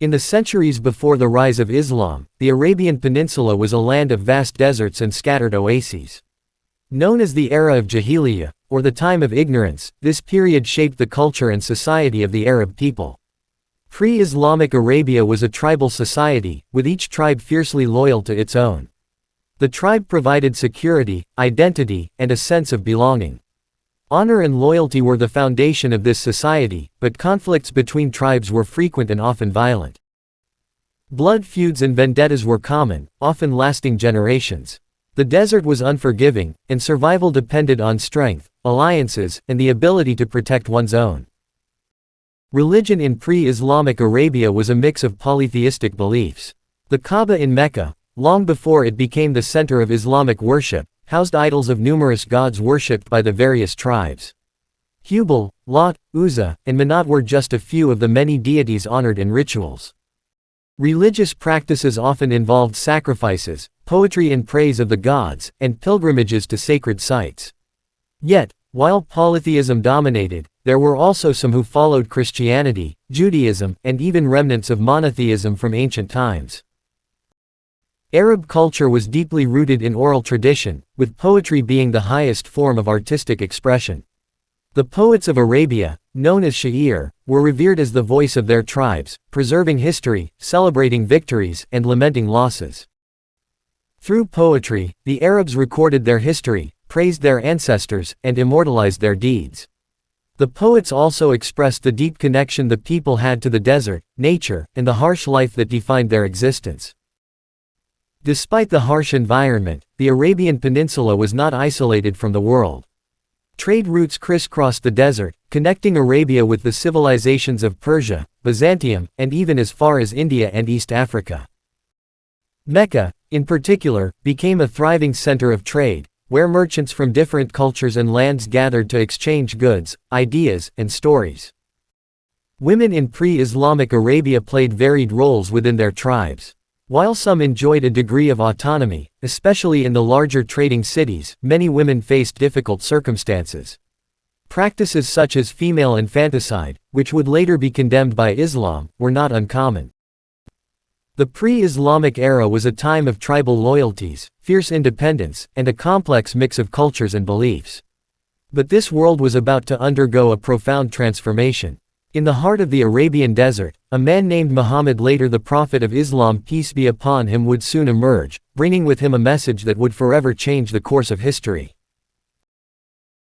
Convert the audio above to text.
In the centuries before the rise of Islam, the Arabian Peninsula was a land of vast deserts and scattered oases. Known as the era of Jahiliyyah, or the time of ignorance, this period shaped the culture and society of the Arab people. Pre-Islamic Arabia was a tribal society, with each tribe fiercely loyal to its own. The tribe provided security, identity, and a sense of belonging. Honor and loyalty were the foundation of this society, but conflicts between tribes were frequent and often violent. Blood feuds and vendettas were common, often lasting generations. The desert was unforgiving, and survival depended on strength, alliances, and the ability to protect one's own. Religion in pre-Islamic Arabia was a mix of polytheistic beliefs. The Kaaba in Mecca, long before it became the center of Islamic worship, housed idols of numerous gods worshipped by the various tribes. Hubal, Lat, Uzza, and Manat were just a few of the many deities honored in rituals. Religious practices often involved sacrifices, poetry in praise of the gods, and pilgrimages to sacred sites. Yet, while polytheism dominated, there were also some who followed Christianity, Judaism, and even remnants of monotheism from ancient times. Arab culture was deeply rooted in oral tradition, with poetry being the highest form of artistic expression. The poets of Arabia, known as sha'ir, were revered as the voice of their tribes, preserving history, celebrating victories, and lamenting losses. Through poetry, the Arabs recorded their history, praised their ancestors, and immortalized their deeds. The poets also expressed the deep connection the people had to the desert, nature, and the harsh life that defined their existence. Despite the harsh environment, the Arabian Peninsula was not isolated from the world. Trade routes crisscrossed the desert, connecting Arabia with the civilizations of Persia, Byzantium, and even as far as India and East Africa. Mecca, in particular, became a thriving center of trade, where merchants from different cultures and lands gathered to exchange goods, ideas, and stories. Women in pre-Islamic Arabia played varied roles within their tribes. While some enjoyed a degree of autonomy, especially in the larger trading cities, many women faced difficult circumstances. Practices such as female infanticide, which would later be condemned by Islam, were not uncommon. The pre-Islamic era was a time of tribal loyalties, fierce independence, and a complex mix of cultures and beliefs. But this world was about to undergo a profound transformation. In the heart of the Arabian desert, a man named Muhammad, later the Prophet of Islam peace be upon him, would soon emerge, bringing with him a message that would forever change the course of history.